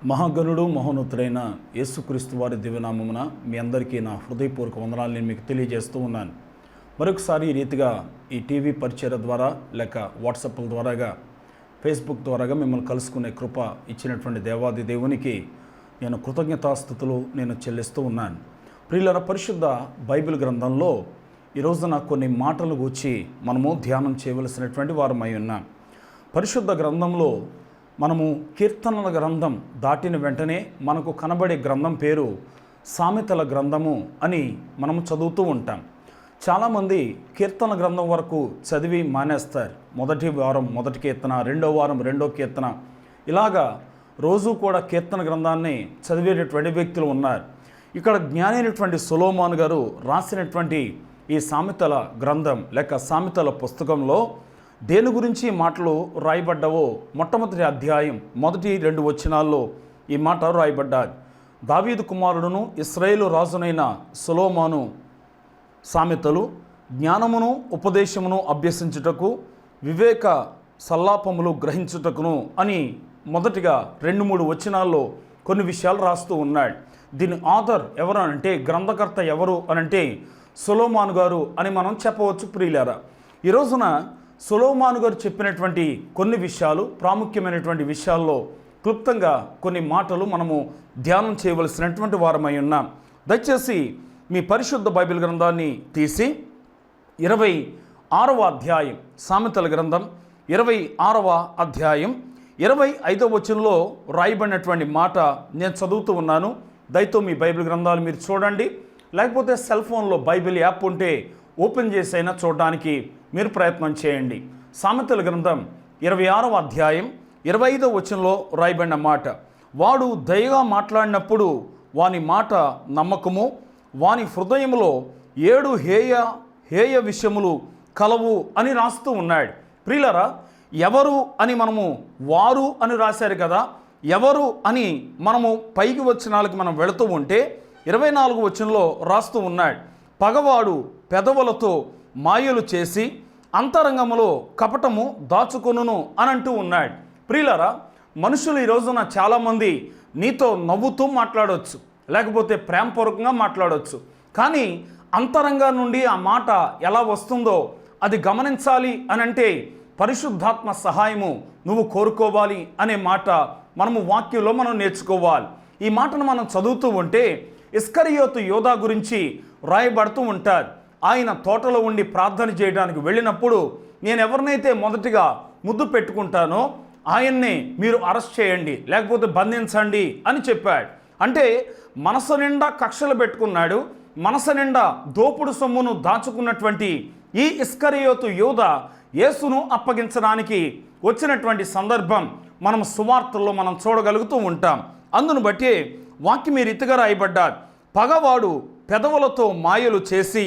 మహాగణుడు మహోన్నతుడైన యేసుక్రీస్తు వారి దివ్యనామమున మీ అందరికీ నా హృదయపూర్వక వందనాలు నేను మీకు తెలియజేస్తూ ఉన్నాను. మరొకసారి ఈ రీతిగా ఈ టీవీ పరిచయ ద్వారా లేక వాట్సాప్ల ద్వారాగా ఫేస్బుక్ ద్వారాగా మిమ్మల్ని కలుసుకునే కృప ఇచ్చినటువంటి దేవాది దేవునికి నేను కృతజ్ఞతాస్థుతులు చెల్లిస్తూ ఉన్నాను. ప్రియులారా, పరిశుద్ధ బైబిల్ గ్రంథంలో ఈ రోజున కొన్ని మాటలు గూర్చి మనము ధ్యానం చేయవలసినటువంటి వారమై ఉన్నాం. పరిశుద్ధ గ్రంథంలో మనము కీర్తనల గ్రంథం దాటిన వెంటనే మనకు కనబడే గ్రంథం పేరు సామెతల గ్రంథము అని మనము చదువుతూ ఉంటాం. చాలామంది కీర్తన గ్రంథం వరకు చదివి మానేస్తారు. మొదటి వారం మొదటి కీర్తన, రెండో వారం రెండో కీర్తన, ఇలాగా రోజు కూడా కీర్తన గ్రంథాన్ని చదివేటటువంటి వ్యక్తులు ఉన్నారు. ఇక్కడ జ్ఞాని అయినటువంటి సొలొమోను గారు రాసినటువంటి ఈ సామెతల గ్రంథం లేక సామెతల పుస్తకంలో దేని గురించి మాటలు రాయబడ్డావో మొట్టమొదటి అధ్యాయం మొదటి 2 వచనాల్లో ఈ మాట రాయబడ్డాది. దావీదు కుమారుడును ఇశ్రాయేలు రాజునైన సొలొమోను సామెతలు జ్ఞానమును ఉపదేశమును అభ్యసించుటకు వివేక సల్లాపములు గ్రహించుటకును అని మొదటిగా 2-3 వచనాల్లో కొన్ని విషయాలు రాస్తూ ఉన్నాడు. దీని ఆథర్ ఎవరు అంటే, గ్రంథకర్త ఎవరు అనంటే సొలొమోను గారు అని మనం చెప్పవచ్చు. ప్రియులారా, ఈ రోజున సొలొమోను గారు చెప్పినటువంటి కొన్ని విషయాలు, ప్రాముఖ్యమైనటువంటి విషయాల్లో క్లుప్తంగా కొన్ని మాటలు మనము ధ్యానం చేయవలసినటువంటి వారమై ఉన్నాం. దయచేసి మీ పరిశుద్ధ బైబిల్ గ్రంథాన్ని తీసి 26వ అధ్యాయం, సామెతల గ్రంథం 26వ అధ్యాయం 25వ వచనంలో రాయబడినటువంటి మాట నేను చదువుతూ ఉన్నాను. దయతో మీ బైబిల్ గ్రంథాలు మీరు చూడండి, లేకపోతే సెల్ ఫోన్లో బైబిల్ యాప్ ఉంటే ఓపెన్ చేసైనా చూడడానికి మీరు ప్రయత్నం చేయండి. సామెతల గ్రంథం 26వ అధ్యాయం 25వ వచనంలో రాయబడిన మాట, వాడు దయగా మాట్లాడినప్పుడు వాని మాట నమ్మకము, వాని హృదయములో 7 హేయ విషయములు కలవు అని రాస్తూ ఉన్నాడు. ప్రియులారా, ఎవరు అని మనము వారు అని రాశారు కదా, ఎవరు అని మనము పైకి వచనాలకు మనం వెళుతూ ఉంటే 24వ వచనంలో రాస్తూ ఉన్నాడు, పగవాడు పెదవులతో మాయలు చేసి అంతరంగములో కపటము దాచుకొనును అని అంటూ ఉన్నాడు. ప్రియులారా, మనుషులు ఈ రోజున చాలామంది నీతో నవ్వుతూ మాట్లాడవచ్చు, లేకపోతే ప్రేమపూర్వకంగా మాట్లాడవచ్చు, కానీ అంతరంగా నుండి ఆ మాట ఎలా వస్తుందో అది గమనించాలి అనంటే పరిశుద్ధాత్మ సహాయము నువ్వు కోరుకోవాలి అనే మాట మనము వాక్యంలో మనం నేర్చుకోవాలి. ఈ మాటను మనం చదువుతూ ఉంటే ఇస్కరియోతు యోధా గురించి రాయబడుతూ ఉంటారు. ఆయన తోటలో ఉండి ప్రార్థన చేయడానికి వెళ్ళినప్పుడు, నేను ఎవరినైతే మొదటిగా ముద్దు పెట్టుకుంటానో ఆయన్నే మీరు అరెస్ట్ చేయండి, లేకపోతే బంధించండి అని చెప్పాడు. అంటే మనసు నిండా కక్షలు పెట్టుకున్నాడు, మనసు నిండా దోపుడు సొమ్మును దాచుకున్నటువంటి ఈ ఇస్కరియోతు యోధా యేసును అప్పగించడానికి వచ్చినటువంటి సందర్భం మనం సువార్తల్లో మనం చూడగలుగుతూ ఉంటాం. అందును బట్టి వాక్యం ఈ రీతిగా రాయబడ్డాడు, పగవాడు పెదవులతో మాయలు చేసి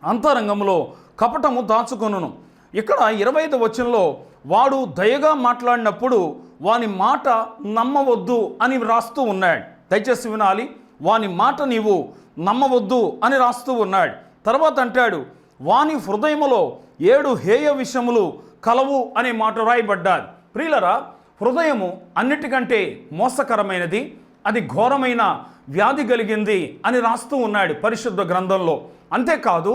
అంతరంగంలో కపటము దాచుకొనును. ఇక్కడ 25వ వచనంలో వాడు దయగా మాట్లాడినప్పుడు వాని మాట నమ్మవద్దు అని రాస్తూ ఉన్నాడు. దయచేసి వినాలి, వాని మాట నీవు నమ్మవద్దు అని రాస్తూ ఉన్నాడు. తర్వాత అంటాడు, వాని హృదయములో 7 హేయ విషయములు కలవు అనే మాట రాయబడ్డాడు. ప్రియులరా, హృదయము అన్నిటికంటే మోసకరమైనది, అది ఘోరమైన వ్యాధి కలిగింది అని రాస్తూ ఉన్నాడు పరిశుద్ధ గ్రంథంలో. అంతేకాదు,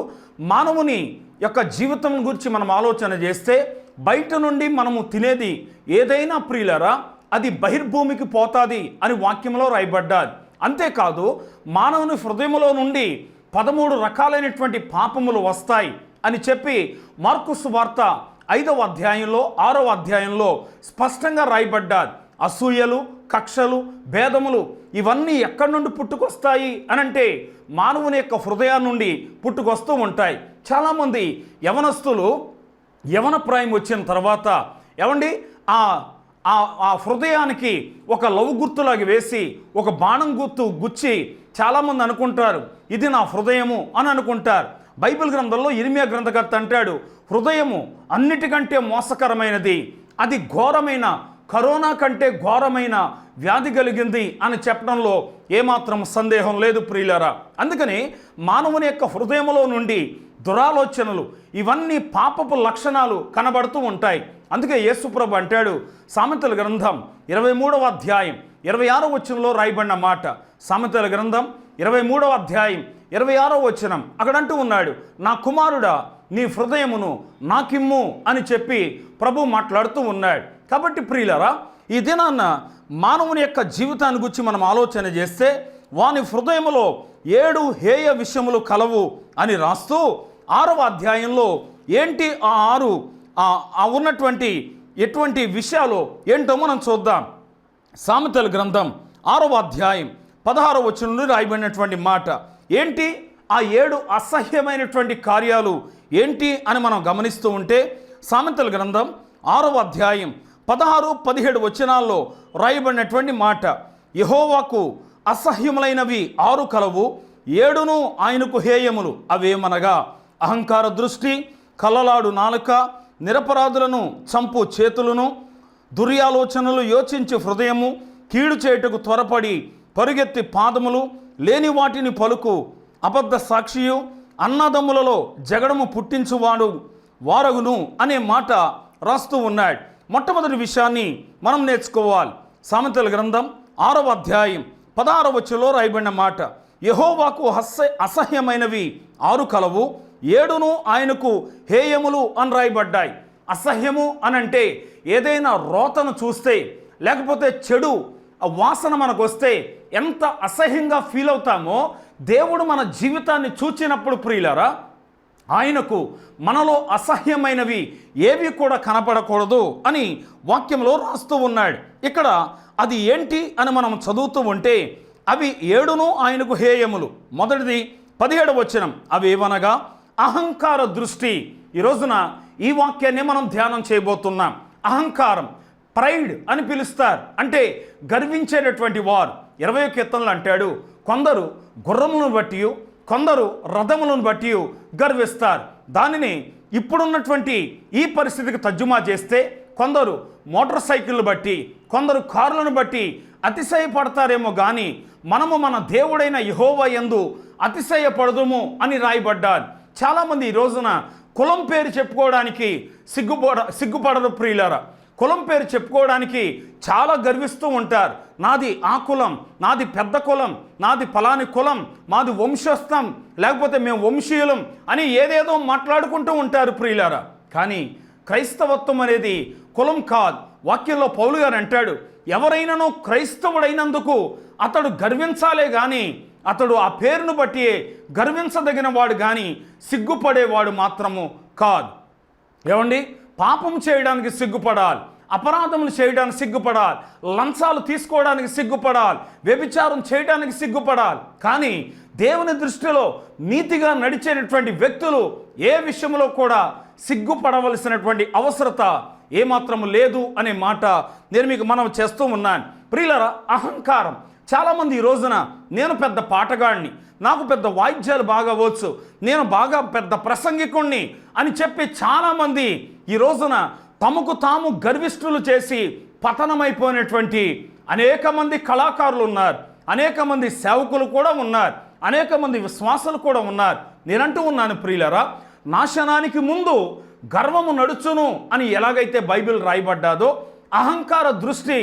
మానవుని యొక్క జీవితం గురించి మనం ఆలోచన చేస్తే బయట నుండి మనము తినేది ఏదైనా ప్రియులరా అది బహిర్భూమికి పోతుంది అని వాక్యంలో రాయబడ్డాది. అంతేకాదు, మానవుని హృదయంలో నుండి 13 రకాలైనటువంటి పాపములు వస్తాయి అని చెప్పి మార్కు సువార్త 5వ అధ్యాయంలో 6వ అధ్యాయంలో స్పష్టంగా రాయబడ్డాది. అసూయలు, కక్షలు, భేదములు ఇవన్నీ ఎక్కడి నుండి పుట్టుకొస్తాయి అనంటే మానవుని యొక్క హృదయాన్ని నుండి పుట్టుకొస్తూ ఉంటాయి. చాలామంది యవనస్తులు యవన ప్రాయం వచ్చిన తర్వాత ఏమండి ఆ హృదయానికి ఒక లవ్ గుర్తులాగా వేసి ఒక బాణం గుర్తు గుచ్చి చాలామంది అనుకుంటారు ఇది నా హృదయము అని అనుకుంటారు. బైబిల్ గ్రంథంలో ఇర్మియా గ్రంథకర్త అంటాడు, హృదయము అన్నిటికంటే మోసకరమైనది, అది ఘోరమైన కరోనా కంటే ఘోరమైన వ్యాధి కలిగింది అని చెప్పడంలో ఏమాత్రం సందేహం లేదు ప్రియులారా. అందుకని మానవుని యొక్క హృదయంలో నుండి దురాలోచనలు ఇవన్నీ పాపపు లక్షణాలు కనబడుతూ ఉంటాయి. అందుకే యేసుప్రభు అంటాడు, సామెతల గ్రంథం 23వ అధ్యాయం 26వ వచనంలో రాయబడిన మాట. సామెతల గ్రంథం 23వ అధ్యాయం 26వ వచనం. అక్కడ అంటూ ఉన్నాడు, నా కుమారుడా నీ హృదయమును నాకిమ్ము అని చెప్పి ప్రభు మాట్లాడుతూ ఉన్నాడు. కాబట్టి ప్రియులారా, ఈ దినాన్న మానవుని యొక్క జీవితాన్ని గురించి మనం ఆలోచన చేస్తే వాని హృదయములో 7 హేయ విషయములు కలవు అని రాస్తూ 6వ అధ్యాయంలో ఏంటి ఆ 6 ఉన్నటువంటి ఎటువంటి విషయాలు ఏంటో మనం చూద్దాం. సామెతల గ్రంథం 6వ అధ్యాయం 16వ వచనం నుండి రాయబడినటువంటి మాట ఏంటి? ఆ 7 అసహ్యమైనటువంటి కార్యాలు ఏంటి అని మనం గమనిస్తూ ఉంటే సామెతల గ్రంథం 6వ అధ్యాయం 16-17 వచనాల్లో రాయబడినటువంటి మాట, యెహోవాకు అసహ్యములైనవి 6 కలవు, 7 ఆయనకు హేయములు. అవేమనగా అహంకార దృష్టి, కలలాడు నాలుక, నిరపరాధులను చంపు చేతులను, దుర్యాలోచనలు యోచించి హృదయము, కీడు చేయుటకు త్వరపడి పరుగెత్తి పాదములు, లేని వాటిని పలుకు, అబద్ధ సాక్షియు, అన్నదమ్ములలో జగడము పుట్టించువాడు వారగును అనే మాట రాస్తూ ఉన్నాడు. మొట్టమొదటి విషయాన్ని మనం నేర్చుకోవాలి. సామెతల గ్రంథం 6వ అధ్యాయం 16వ వచనంలో రాయబడిన మాట, యెహోవాకు అసహ్యమైనవి 6 కలవు, 7 ఆయనకు హేయములు అని రాయబడ్డాయి. అసహ్యము అనంటే ఏదైనా రోతను చూస్తే, లేకపోతే చెడు వాసన మనకు వస్తే ఎంత అసహ్యంగా ఫీల్ అవుతామో దేవుడు మన జీవితాన్ని చూచినప్పుడు ప్రియులారా, ఆయనకు మనలో అసహ్యమైనవి ఏవి కూడా కనపడకూడదు అని వాక్యంలో రాస్తూ ఉన్నాడు. ఇక్కడ అది ఏంటి అని మనం చదువుతూ ఉంటే అవి 7 ఆయనకు హేయములు. మొదటిది 17వ వచనం, అవి ఏవనగా అహంకార దృష్టి. ఈ రోజున ఈ వాక్యాన్ని మనం ధ్యానం చేయబోతున్నాం. అహంకారం, ప్రైడ్ అని పిలుస్తారు, అంటే గర్వించేటటువంటి వారు. 20వ కీర్తనలో అంటాడు, కొందరు గుర్రములను బట్టి, కొందరు రథములను బట్టి గర్విస్తారు. దానిని ఇప్పుడున్నటువంటి ఈ పరిస్థితికి తర్జుమా చేస్తే కొందరు మోటార్ సైకిళ్ళు బట్టి, కొందరు కార్లను బట్టి అతిశయపడతారేమో కానీ మనము మన దేవుడైన యెహోవా యందు అతిశయపడదుము అని రాయబడ్డారు. చాలామంది ఈ రోజున కులం పేరు చెప్పుకోవడానికి సిగ్గుపడరు ప్రియులారా. కులం పేరు చెప్పుకోవడానికి చాలా గర్విస్తూ ఉంటారు. నాది ఆ కులం, నాది పెద్ద కులం, నాది ఫలాని కులం, మాది వంశస్థం, లేకపోతే మేము వంశీయులం అని ఏదేదో మాట్లాడుకుంటూ ఉంటారు ప్రియులారా. కానీ క్రైస్తవత్వం అనేది కులం కాదు. వాక్యంలో పౌలు గారు అంటాడు, ఎవరైనానో క్రైస్తవుడైనందుకు అతడు గర్వించాలే కానీ అతడు ఆ పేరును బట్టి గర్వించదగిన వాడు కానీ సిగ్గుపడేవాడు మాత్రము కాదు. ఏమండి, పాపం చేయడానికి సిగ్గుపడాలి, అపరాధములు చేయడానికి సిగ్గుపడాలి, లంచాలు తీసుకోవడానికి సిగ్గుపడాలి, వ్యభిచారం చేయడానికి సిగ్గుపడాలి. కానీ దేవుని దృష్టిలో నీతిగా నడిచేటటువంటి వ్యక్తులు ఏ విషయంలో కూడా సిగ్గుపడవలసినటువంటి అవసరత ఏమాత్రము లేదు అనే మాట నేను మీకు మనవి చేస్తూ ఉన్నాను. ప్రియులారా, అహంకారం. చాలామంది ఈ రోజున నేను పెద్ద పాటగాడిని, నాకు పెద్ద వాయిద్యాలు బాగా వచ్చు, నేను బాగా పెద్ద ప్రసంగికుణ్ణి అని చెప్పి చాలామంది ఈ రోజున తమకు తాము గర్విష్ఠులు చేసి పతనమైపోయినటువంటి అనేక మంది కళాకారులు ఉన్నారు, అనేక మంది సేవకులు కూడా ఉన్నారు, అనేక మంది విశ్వాసులు కూడా ఉన్నారు. నేనంటూ ఉన్నాను ప్రియులారా, నాశనానికి ముందు గర్వము నడుచును అని ఎలాగైతే బైబిల్ రాయబడ్డాదో అహంకార దృష్టి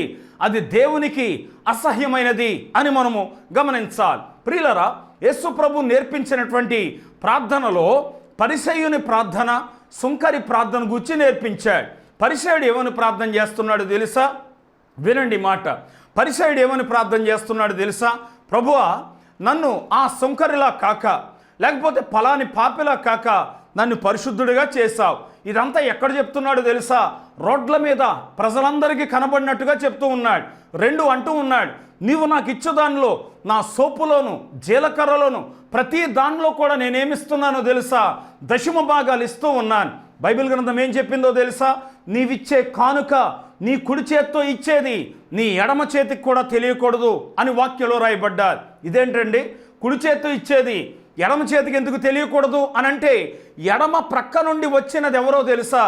అది దేవునికి అసహ్యమైనది అని మనము గమనించాలి. ప్రియులారా, యేసు ప్రభు నేర్పించినటువంటి ప్రార్థనలో పరిసయ్యుని ప్రార్థన, సుంకరి ప్రార్థన గురించి నేర్పించాడు. పరిసయ్యుడు ఏమని ప్రార్థన చేస్తున్నాడు తెలుసా? వినండి మాట. పరిసయ్యుడు ఏమని ప్రార్థన చేస్తున్నాడు తెలుసా? ప్రభువా, నన్ను ఆ సుంకరిలా కాక, లేకపోతే ఫలాని పాపిలా కాక నన్ను పరిశుద్ధుడిగా చేశావు. ఇదంతా ఎక్కడ చెప్తున్నాడు తెలుసా? రోడ్ల మీద ప్రజలందరికీ కనబడినట్టుగా చెప్తూ ఉన్నాడు. 2 అంటూ ఉన్నాడు, నీవు నాకు ఇచ్చే దానిలో, నా సోపులోను జీలకర్రలోను ప్రతి దానిలో కూడా నేనేమిస్తున్నానో తెలుసా? 10వ భాగాలు ఇస్తూ ఉన్నాను. బైబిల్ గ్రంథం ఏం చెప్పిందో తెలుసా? నీవిచ్చే కానుక నీ కుడి చేత్తో ఇచ్చేది నీ ఎడమ చేతికి కూడా తెలియకూడదు అని వాక్యంలో రాయబడ్డారు. ఇదేంటండి, కుడి చేత్తో ఇచ్చేది ఎడమ చేతికి ఎందుకు తెలియకూడదు అనంటే ఎడమ ప్రక్క నుండి వచ్చినది ఎవరో తెలుసా?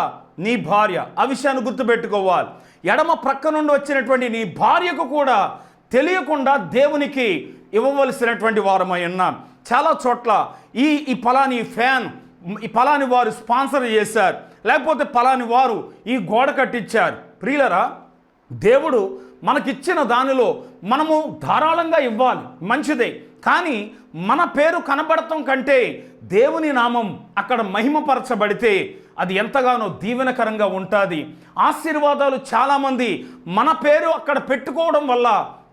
నీ భార్య. ఆ విషయాన్ని గుర్తుపెట్టుకోవాలి. ఎడమ ప్రక్క నుండి వచ్చినటువంటి నీ భార్యకు కూడా తెలియకుండా దేవునికి ఇవ్వవలసినటువంటి వారమై ఉన్నాం. చాలా చోట్ల ఈ ఫలాని ఫ్యాన్, ఈ ఫలాని వారు స్పాన్సర్ చేశారు, లేకపోతే ఫలాని వారు ఈ గోడ కట్టించారు. ప్రియులరా, దేవుడు మనకిచ్చిన దానిలో మనము ధారాళంగా ఇవ్వాలి, మంచిదే. కానీ మన పేరు కనబడటం కంటే దేవుని నామం అక్కడ మహిమపరచబడితే అది ఎంతగానో దీవెనకరంగా ఉంటుంది. ఆశీర్వాదాలు చాలామంది మన పేరు అక్కడ పెట్టుకోవడం వల్ల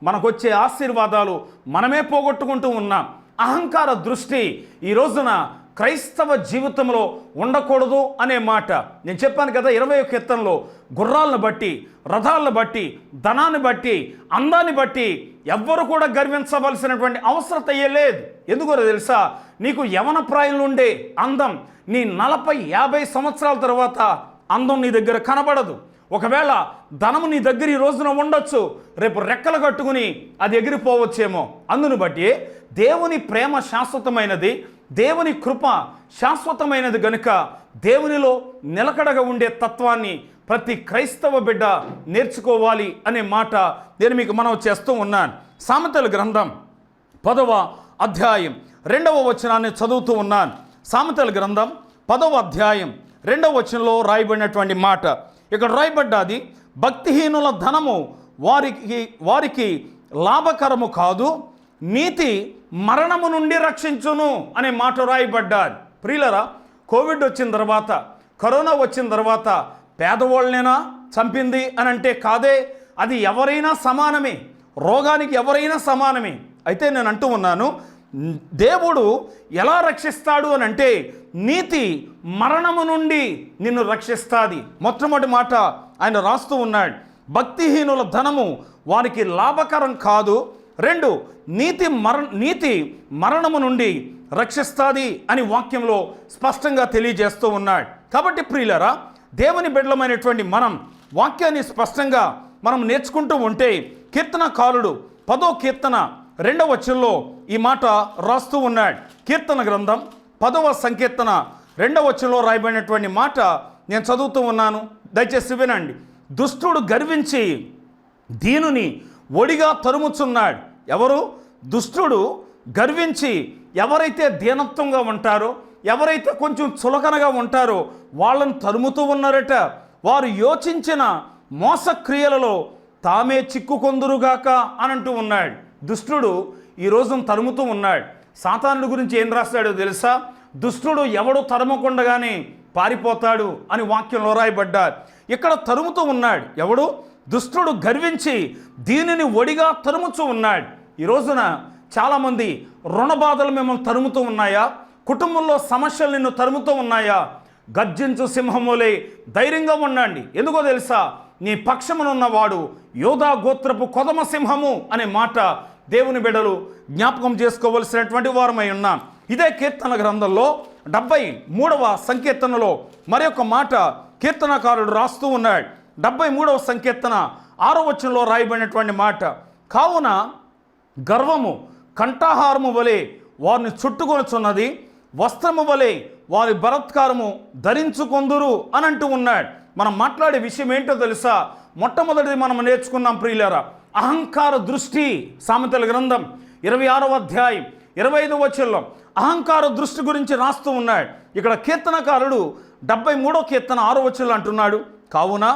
మనకొచ్చే ఆశీర్వాదాలు మనమే పోగొట్టుకుంటూ ఉన్నాం. అహంకార దృష్టి ఈ రోజున క్రైస్తవ జీవితంలో ఉండకూడదు అనే మాట నేను చెప్పాను కదా. 21వ కీర్తనలో గుర్రాలను బట్టి, రథాలను బట్టి, ధనాన్ని బట్టి, అందాన్ని బట్టి ఎవ్వరు కూడా గర్వించవలసినటువంటి అవసరత లేదు. ఎందుకో తెలుసా? నీకు యవన ప్రాయంలో ఉండే అందం నీ 40-50 సంవత్సరాల తర్వాత అందం నీ దగ్గర కనబడదు. ఒకవేళ ధనము నీ దగ్గర ఈ రోజున ఉండొచ్చు, రేపు రెక్కలు కట్టుకుని అది ఎగిరిపోవచ్చేమో. అందును బట్టి దేవుని ప్రేమ శాశ్వతమైనది, దేవుని కృప శాశ్వతమైనది గనుక దేవునిలో నిలకడగా ఉండే తత్వాన్ని ప్రతి క్రైస్తవ బిడ్డ నేర్చుకోవాలి అనే మాట నేను మీకు మనవి చేస్తూ ఉన్నాను. సామెతల గ్రంథం 10వ అధ్యాయం 2వ వచనాన్ని చదువుతూ ఉన్నాను. సామెతల గ్రంథం 10వ అధ్యాయం 2వ వచనంలో రాయబడినటువంటి మాట ఇక్కడ రాయబడ్డది, భక్తిహీనుల ధనము వారికి లాభకరము కాదు, నీతి మరణము నుండి రక్షించును అనే మాట రాయబడ్డాది. ప్రియులరా, కోవిడ్ వచ్చిన తర్వాత, కరోనా వచ్చిన తర్వాత పేదవాళ్ళనేనా చంపింది అని అంటే కాదే. అది ఎవరైనా సమానమే, రోగానికి ఎవరైనా సమానమే. అయితే నేను అంటూ ఉన్నాను, దేవుడు ఎలా రక్షిస్తాడు అని అంటే నీతి మరణము నుండి నిన్ను రక్షిస్తుంది. మొట్టమొదటి మాట ఆయన రాస్తూ ఉన్నాడు, భక్తిహీనుల ధనము వారికి లాభకరం కాదు. 2, నీతి మరణము నుండి రక్షిస్తుంది అని వాక్యంలో స్పష్టంగా తెలియజేస్తూ ఉన్నాడు. కాబట్టి ప్రియులరా, దేవుని బిడ్డలమైనటువంటి మనం వాక్యాన్ని స్పష్టంగా మనం నేర్చుకుంటూ ఉంటే కీర్తనకారుడు 10వ కీర్తన 2వ వచనంలో ఈ మాట రాస్తూ ఉన్నాడు. కీర్తన గ్రంథం 10వ సంకీర్తన 2వ వచనంలో రాయబడినటువంటి మాట నేను చదువుతూ ఉన్నాను, దయచేసి వినండి. దుష్టుడు గర్వించి దీనుని ఒడిగా తరుముచున్నాడు. ఎవరు? దుష్టుడు గర్వించి ఎవరైతే దీనత్వంగా ఉంటారో, ఎవరైతే కొంచెం చులకనగా ఉంటారో వాళ్ళని తరుముతూ ఉన్నారట. వారు యోచించిన మోసక్రియలలో తామే చిక్కుకొందురుగాక అని అంటూ ఉన్నాడు. దుష్టుడు ఈ రోజును తరుముతూ ఉన్నాడు. సాతానుడి గురించి ఏం రాస్తాడో తెలుసా? దుష్టుడు ఎవడు తరుమకుండగానే పారిపోతాడు అని వాక్యంలో రాయబడ్డాడు. ఇక్కడ తరుముతూ ఉన్నాడు. ఎవడు? దుష్టుడు గర్వించి దీనిని ఒడిగా తరుముతూ ఉన్నాడు. ఈ రోజున చాలామంది రుణ బాధలు మిమ్మల్ని తరుముతూ ఉన్నాయా? కుటుంబంలో సమస్యలు నిన్ను తరుముతూ ఉన్నాయా? గర్జించు సింహములే ధైర్యంగా ఉండండి. ఎందుకో తెలుసా? నీ పక్షమునున్నవాడు యోధా గోత్రపు కొదమ సింహము అనే మాట దేవుని బిడ్డలు జ్ఞాపకం చేసుకోవలసినటువంటి వారమై ఉన్నాం. ఇదే కీర్తన గ్రంథంలో 73వ సంకీర్తనలో మరొక మాట కీర్తనకారుడు రాస్తూ ఉన్నాడు. 73వ సంకీర్తన 6వ వచనంలో రాయబడినటువంటి మాట, కావున గర్వము కంఠాహారము వలె వారిని చుట్టుకొనుచున్నది, వస్త్రము వలె వారి బలాత్కారము ధరించుకొందురు అని అంటూ ఉన్నాడు. మనం మాట్లాడే విషయం ఏంటో తెలుసా? మొట్టమొదటిది మనం నేర్చుకున్నాం ప్రియులారా, అహంకార దృష్టి. సామెతల గ్రంథం 26వ అధ్యాయం 25వ వచనంలో అహంకార దృష్టి గురించి రాస్తూ ఉన్నాడు. ఇక్కడ కీర్తనకారుడు 73వ కీర్తన 6వ వచనంలో అంటున్నాడు, కావున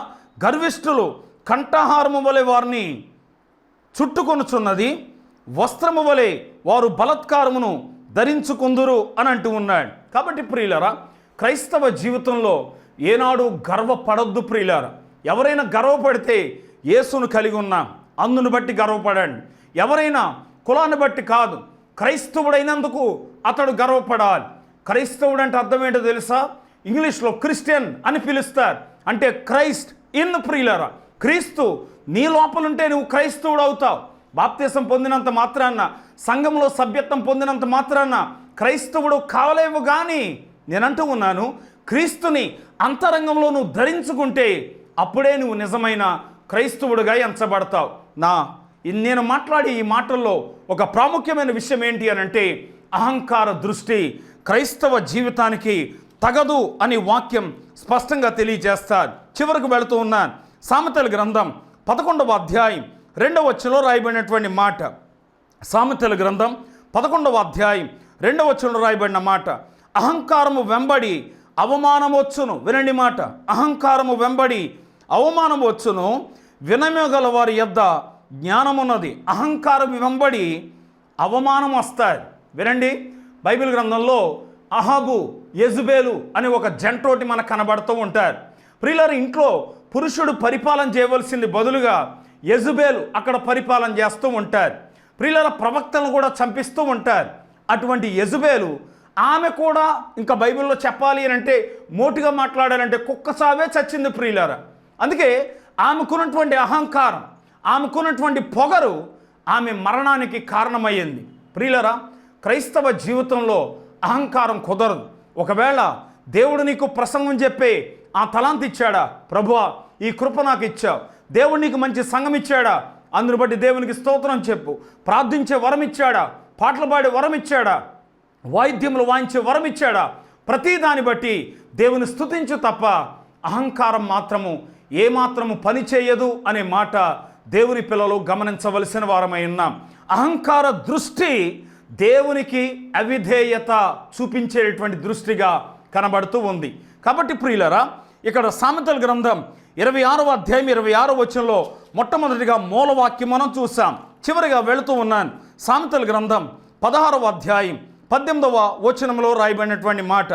గర్విష్ఠులు కంఠహారము వలె వారిని చుట్టుకొనుచున్నది, వస్త్రము వలె వారు బలాత్కారమును ధరించుకుందురు అని అంటూ ఉన్నాడు. కాబట్టి ప్రియులారా, క్రైస్తవ జీవితంలో ఏనాడు గర్వపడొద్దు ప్రియులారా. ఎవరైనా గర్వపడితే యేసును కలిగి ఉన్నాం, అందును బట్టి గర్వపడండి. ఎవరైనా కులాన్ని బట్టి కాదు, క్రైస్తవుడైనందుకు అతడు గర్వపడాలి. క్రైస్తవుడు అంటే అర్థం ఏంటో తెలుసా? ఇంగ్లీష్లో క్రిస్టియన్ అని పిలుస్తారు. అంటే క్రైస్ట్ ఇన్ ప్రియులారా. క్రీస్తు నీ లోపలుంటే నువ్వు క్రైస్తవుడు అవుతావు. బాప్తిసం పొందినంత మాత్రాన్న, సంఘంలో సభ్యత్వం పొందినంత మాత్రాన్న క్రైస్తవుడు కావలేవు. కానీ నేనంటూ ఉన్నాను, క్రీస్తుని అంతరంగంలో నువ్వు ధరించుకుంటే అప్పుడే నువ్వు నిజమైన క్రైస్తవుడిగా ఎంచబడతావు. నేను మాట్లాడే ఈ మాటల్లో ఒక ప్రాముఖ్యమైన విషయం ఏంటి అని అంటే అహంకార దృష్టి క్రైస్తవ జీవితానికి తగదు అని వాక్యం స్పష్టంగా తెలియజేస్తారు. చివరకు వెళుతూ ఉన్నాను. సామెతల గ్రంథం 11వ అధ్యాయం 2వ వచనంలో రాయబడినటువంటి మాట. సామెతల గ్రంథం 11వ అధ్యాయం 2వ వచనంలో రాయబడిన మాట, అహంకారము వెంబడి అవమానం వచ్చును. వినండి మాట, అహంకారము వెంబడి అవమానం వచ్చును, వినయము గల వారి యొద్ద జ్ఞానమున్నది, అహంకారం వెంబడి అవమానం వస్తాయి. వినండి, బైబిల్ గ్రంథంలో అహాబు, యెజబేలు అని ఒక జంటోటి మనకు కనబడుతూ ఉంటారు. ప్రియులారా, ఇంట్లో పురుషుడు పరిపాలన చేయవలసింది బదులుగా యెజబేలు అక్కడ పరిపాలన చేస్తూ ఉంటారు. ప్రియులారా, ప్రవక్తలను కూడా చంపిస్తూ ఉంటారు. అటువంటి యెజబేలు, ఆమె కూడా ఇంకా బైబిల్లో చెప్పాలి అని అంటే, మోటుగా మాట్లాడాలంటే కుక్క సావే చచ్చింది ప్రియులారా. అందుకే ఆమెకున్నటువంటి అహంకారం, ఆమెకున్నటువంటి పొగరు ఆమె మరణానికి కారణమయ్యింది. ప్రియులారా, క్రైస్తవ జీవితంలో అహంకారం కుదరదు. ఒకవేళ దేవుడు నీకు ప్రసంగం చెప్పే ఆ తలాంత్ ఇచ్చాడా, ప్రభువా ఈ కృప నాకు ఇచ్చావు, దేవుడు నీకు మంచి సంఘం ఇచ్చాడా, అందును బట్టి దేవునికి స్తోత్రం చెప్పు, ప్రార్థించే వరం ఇచ్చాడా, పాటలు పాడే వరం ఇచ్చాడా, వాయిద్యములు వాయించే వరం ఇచ్చాడా, ప్రతి దాన్ని బట్టి దేవుని స్తుతించు తప్ప అహంకారం మాత్రము ఏమాత్రము పని చేయదు అనే మాట దేవుని పిల్లలు గమనించవలసిన వారమై ఉన్నాం. అహంకార దృష్టి దేవునికి అవిధేయత చూపించేటువంటి దృష్టిగా కనబడుతూ ఉంది. కాబట్టి ప్రియులరా, ఇక్కడ సామెతల గ్రంథం 26వ అధ్యాయం 26వ వచనంలో మొట్టమొదటిగా మూలవాక్యం మనం చూసాం. చివరిగా వెళుతూ ఉన్నాను. సామెతల గ్రంథం 16వ అధ్యాయం 18వ వచనంలో రాయబడినటువంటి మాట,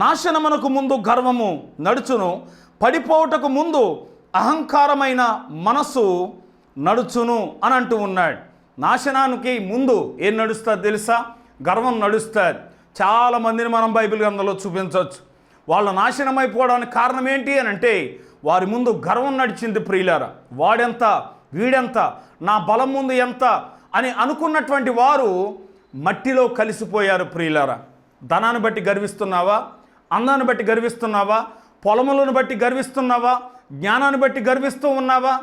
నాశనమునకు ముందు గర్వము నడుచును, పడిపోవుటకు ముందు అహంకారమైన మనసు నడుచును అని అంటూ ఉన్నాడు. నాశనానికి ముందు ఏం నడుస్తుంది తెలుసా? గర్వం నడుస్తుంది. చాలామందిని మనం బైబిల్ గ్రంథంలో చూపించవచ్చు. వాళ్ళు నాశనం అయిపోవడానికి కారణం ఏంటి అని అంటే, వారి ముందు గర్వం నడిచింది ప్రియులారా. వాడెంత, వీడెంత, నా బలం ముందు ఎంత అని అనుకున్నటువంటి వారు మట్టిలో కలిసిపోయారు ప్రియులారా. ధనాన్ని బట్టి గర్విస్తున్నావా? అందాన్ని బట్టి గర్విస్తున్నావా? పొలములను బట్టి గర్విస్తున్నావా? జ్ఞానాన్ని బట్టి గర్విస్తూ ఉన్నావా?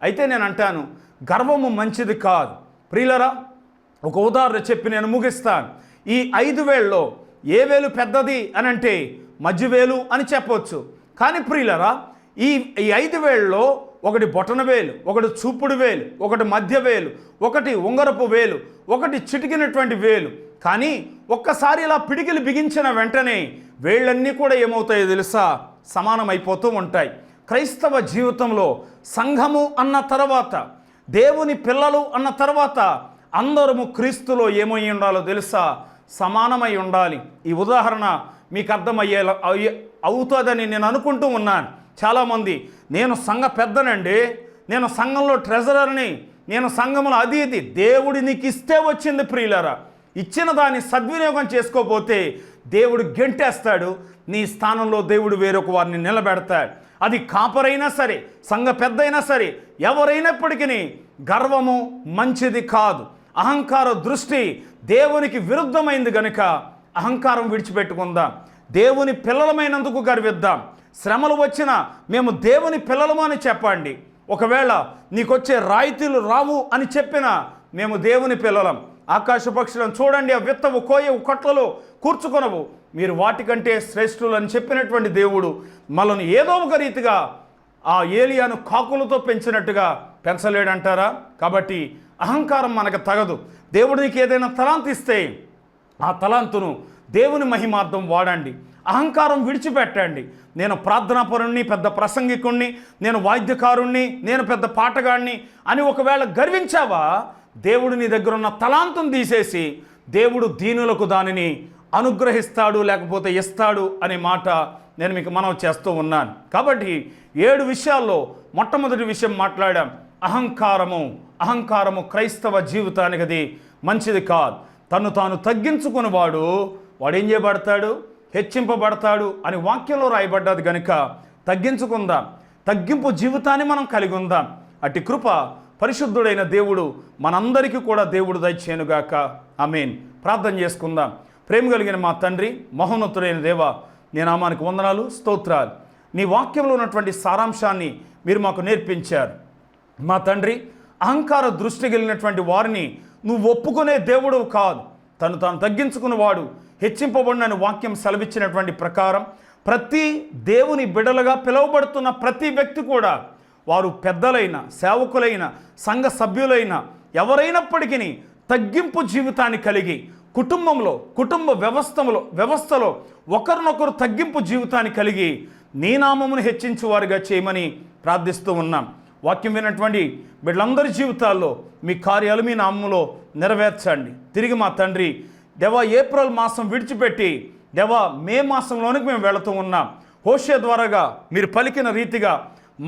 అయితే నేను అంటాను, గర్వము మంచిది కాదు ప్రియులారా. ఒక ఉదాహరణ చెప్పి నేను ముగిస్తాను. ఈ 5 వేళ్ళలో ఏ వేలు పెద్దది అని అంటే మధ్య వేలు అని చెప్పవచ్చు. కానీ ప్రియులారా, ఈ 5 వేళ్ళలో ఒకటి బొటన వేలు, ఒకటి చూపుడు వేలు, ఒకటి మధ్య వేలు, ఒకటి ఉంగరపు వేలు, ఒకటి చిటికినటువంటి వేలు. కానీ ఒక్కసారి ఇలా పిడికిలు బిగించిన వెంటనే వేళ్ళన్నీ కూడా ఏమవుతాయో తెలుసా? సమానమైపోతూ ఉంటాయి. క్రైస్తవ జీవితంలో సంఘము అన్న తర్వాత, దేవుని పిల్లలు అన్న తర్వాత అందరము క్రీస్తులో ఏమై ఉండాలో తెలుసా? సమానమై ఉండాలి. ఈ ఉదాహరణ మీకు అర్థమయ్యేలా అవుతుందని నేను అనుకుంటూ ఉన్నాను. చాలామంది, నేను సంఘ పెద్దనండి, నేను సంఘంలో ట్రెజరర్ని, నేను సంఘంలో అది ఇది. దేవుడు నీకు ఇస్తే వచ్చింది ప్రియులారా. ఇచ్చిన దాన్ని సద్వినియోగం చేసుకోకపోతే దేవుడు గెంటేస్తాడు. నీ స్థానంలో దేవుడు వేరొక వారిని నిలబెడతాడు. అది కాపరైనా సరే, సంఘ పెద్ద అయినా సరే, ఎవరైనప్పటికీ గర్వము మంచిది కాదు. అహంకార దృష్టి దేవునికి విరుద్ధమైంది గనుక అహంకారం విడిచిపెట్టుకుందాం. దేవుని పిల్లలమైనందుకు గర్విద్దాం. శ్రమలు వచ్చినా మేము దేవుని పిల్లలము అని చెప్పండి. ఒకవేళ నీకొచ్చే రాయితీలు రావు అని చెప్పినా మేము దేవుని పిల్లలం. ఆకాశ పక్షులను చూడండి, ఆ విత్తవు, కోయవు, కొట్లలో కూర్చుకొనవు, మీరు వాటికంటే శ్రేష్ఠులు అని చెప్పినటువంటి దేవుడు మనల్ని ఏదో ఒక రీతిగా ఆ ఏలియాను కాకులతో పెంచినట్టుగా పెంచలేడంటారా? కాబట్టి అహంకారం మనకు తగదు. దేవుడు నీకు ఏదైనా తలాంతు ఇస్తే ఆ తలాంతును దేవుని మహిమార్థం వాడండి. అహంకారం విడిచిపెట్టండి. నేను ప్రార్థనాపరుణ్ణి, పెద్ద ప్రసంగికుణ్ణి, నేను వాయిద్యకారుణ్ణి, నేను పెద్ద పాటగాడిని అని ఒకవేళ గర్వించావా, దేవుడు నీ దగ్గర ఉన్న తలాంతును తీసేసి దేవుడు దీనులకు దానిని అనుగ్రహిస్తాడు, లేకపోతే ఇస్తాడు అనే మాట నేను మీకు మనవి చేస్తూ ఉన్నాను. కాబట్టి 7 విషయాల్లో మొట్టమొదటి విషయం మాట్లాడాం. అహంకారము క్రైస్తవ జీవితానికి అది మంచిది కాదు. తను తాను తగ్గించుకుని వాడు ఏం చేయబడతాడు? హెచ్చింపబడతాడు అని వాక్యంలో రాయబడ్డది కనుక తగ్గించుకుందాం. తగ్గింపు జీవితాన్ని మనం కలిగి ఉందాం. అట్టి కృప పరిశుద్ధుడైన దేవుడు మనందరికీ కూడా దేవుడు దయచేయునుగాక. ఆమేన్. ప్రార్థన చేసుకుందాం. ప్రేమ కలిగిన మా తండ్రి, మహోన్నతుడైన దేవ, నీ నామానికి వందనాలు, స్తోత్రాలు. నీ వాక్యంలో ఉన్నటువంటి సారాంశాన్ని మీరు మాకు నేర్పించారు. మా తండ్రి, అహంకార దృష్టి కలిగినటువంటి వారిని నువ్వు ఒప్పుకునే దేవుడు కాదు. తను తాను తగ్గించుకున్నవాడు హెచ్చింపబడినని వాక్యం సెలవిచ్చినటువంటి ప్రకారం ప్రతి దేవుని బిడలుగా పిలువబడుతున్న ప్రతి వ్యక్తి కూడా, వారు పెద్దలైన, సేవకులైన, సంఘ సభ్యులైన ఎవరైనప్పటికీ తగ్గింపు జీవితాన్ని కలిగి కుటుంబ వ్యవస్థలో ఒకరినొకరు తగ్గింపు జీవితాన్ని కలిగి నీ నామమును హెచ్చించు వారిగా చేయమని ప్రార్థిస్తూ ఉన్నాం. వాక్యం విన్నటువంటి బిడ్డలందరి జీవితాల్లో మీ కార్యాలు మీ నామములో నెరవేర్చండి. తిరిగి మా తండ్రి దేవా ఏప్రిల్ మాసం విడిచిపెట్టి దేవా మే మాసంలోనికి మేము వెళుతూ ఉన్నాం. హోషే ద్వారాగా మీరు పలికిన రీతిగా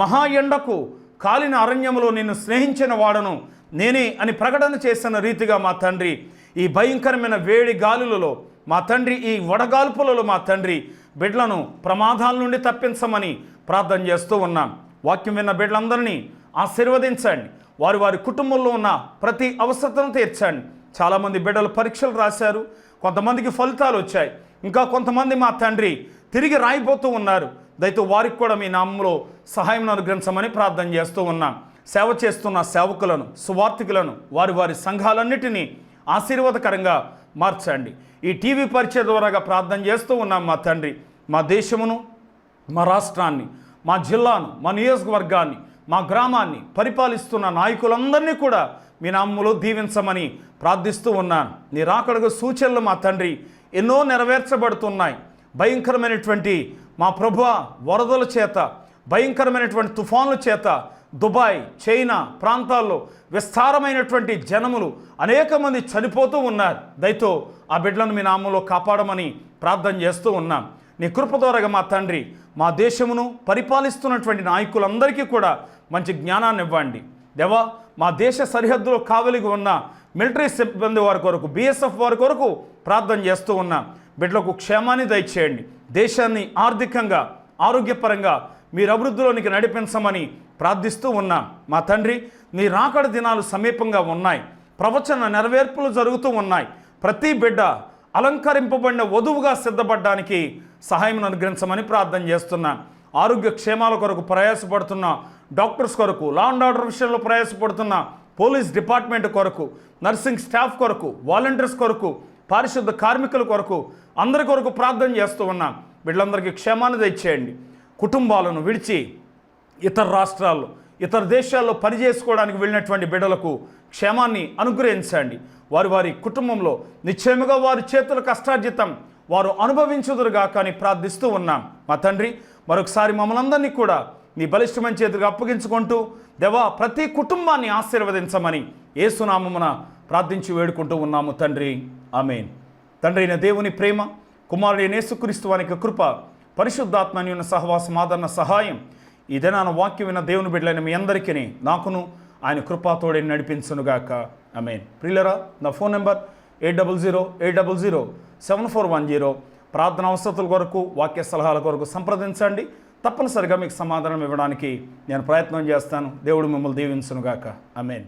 మహా ఎండకు కాలిన అరణ్యంలో నిన్ను స్నేహించిన వాడను నేనే అని ప్రకటన చేసిన రీతిగా మా తండ్రి ఈ భయంకరమైన వేడి గాలులలో మా తండ్రి ఈ వడగాల్పులలో మా తండ్రి బిడ్డలను ప్రమాదాల నుండి తప్పించమని ప్రార్థన చేస్తూ ఉన్నాం. వాక్యం విన్న బిడ్డలందరినీ ఆశీర్వదించండి. వారి వారి కుటుంబంలో ఉన్న ప్రతి అవసరతను తీర్చండి. చాలామంది బిడ్డలు పరీక్షలు రాశారు, కొంతమందికి ఫలితాలు వచ్చాయి, ఇంకా కొంతమంది మా తండ్రి తిరిగి రాయిపోతూ ఉన్నారు. దయతో వారికి కూడా మీ నామంలో సహాయం అనుగ్రహించమని ప్రార్థన చేస్తూ ఉన్నాం. సేవ చేస్తున్న సేవకులను, సువార్థికులను, వారి వారి సంఘాలన్నిటినీ ఆశీర్వాదకరంగా మార్చండి. ఈ టీవీ పరిచయ ద్వారాగా ప్రార్థన చేస్తూ ఉన్నాం మా తండ్రి. మా దేశమును, మా రాష్ట్రాన్ని, మా జిల్లాను, మా నియోజకవర్గాన్ని, మా గ్రామాన్ని పరిపాలిస్తున్న నాయకులందరినీ కూడా మీ నామములో దీవించమని ప్రార్థిస్తూ ఉన్నాను. నీ రాకడకు సూచనలు మా తండ్రి ఎన్నో నెరవేర్చబడుతున్నాయి. భయంకరమైనటువంటి మా ప్రభువా వరదల చేత, భయంకరమైనటువంటి తుఫానుల చేత దుబాయ్, చైనా ప్రాంతాల్లో విస్తారమైనటువంటి జనములు అనేక మంది చనిపోతూ ఉన్నారు. దయతో ఆ బిడ్డలను మీ నామంలో కాపాడమని ప్రార్థన చేస్తూ ఉన్నాం. నీ కృప ద్వారాగా మా తండ్రి మా దేశమును పరిపాలిస్తున్నటువంటి నాయకులందరికీ కూడా మంచి జ్ఞానాన్ని ఇవ్వండి. దేవా మా దేశ సరిహద్దులో కావలిగా ఉన్న మిలిటరీ సిబ్బంది వారి కొరకు, బిఎస్ఎఫ్ వారి కొరకు ప్రార్థన చేస్తూ ఉన్నాం. బిడ్డలకు క్షేమాన్ని దయచేయండి. దేశాన్ని ఆర్థికంగా, ఆరోగ్యపరంగా మీరు అభివృద్ధిలోనికి నడిపించమని ప్రార్థిస్తూ ఉన్నాం. మా తండ్రి నీ రాకడ దినాలు సమీపంగా ఉన్నాయి. ప్రవచన నెరవేర్పులు జరుగుతూ ఉన్నాయి. ప్రతి బిడ్డ అలంకరింపబడిన వధువుగా సిద్ధపడడానికి సహాయం అనుగ్రహించమని ప్రార్థన చేస్తున్నాం. ఆరోగ్య క్షేమాల కొరకు ప్రయాసపడుతున్న డాక్టర్స్ కొరకు, లా అండ్ ఆర్డర్ విషయంలో ప్రయాసపడుతున్న పోలీస్ డిపార్ట్మెంట్ కొరకు, నర్సింగ్ స్టాఫ్ కొరకు, వాలంటీర్స్ కొరకు, పారిశుద్ధ కార్మికుల కొరకు, అందరి కొరకు ప్రార్థన చేస్తూ ఉన్నాం. వీళ్ళందరికీ క్షేమాన్ని దయచేయండి. కుటుంబాలను విడిచి ఇతర రాష్ట్రాల్లో, ఇతర దేశాల్లో పనిచేసుకోవడానికి వెళ్ళినటువంటి బిడ్డలకు క్షేమాన్ని అనుగ్రహించండి. వారి వారి కుటుంబంలో నిశ్చయముగా వారి చేతుల కష్టార్జితం వారు అనుభవించుదురుగా కానీ ప్రార్థిస్తూ ఉన్నాం. మా తండ్రి మరొకసారి మమ్మల్ని అందరినీ కూడా నీ బలిష్టమైన చేతులకు అప్పగించుకుంటూ దేవా ప్రతి కుటుంబాన్ని ఆశీర్వదించమని యేసునామమున ప్రార్థించి వేడుకుంటూ ఉన్నాము తండ్రి. ఆమేన్. తండ్రి అయిన దేవుని ప్రేమ, కుమారుడైన యేసుక్రీస్తు వానికి కృప, పరిశుద్ధాత్మ అన్యోన్య సహవాసం, ఆదరణ, సహాయం ఈ దినాన వాక్యం విన్న దేవుని బిడ్డలైన మీ అందరికీ నాకును ఆయన కృపాతోడే నడిపించునుగాక. ఆమేన్. ప్రియులరా, నా ఫోన్ నెంబర్ 8008007410. ప్రార్థన అవసరతల కొరకు, వాక్య సలహాల కొరకు సంప్రదించండి. తప్పనిసరిగా మీకు సమాధానం ఇవ్వడానికి నేను ప్రయత్నం చేస్తాను. దేవుడు మిమ్మల్ని దీవించునుగాక. ఆమేన్.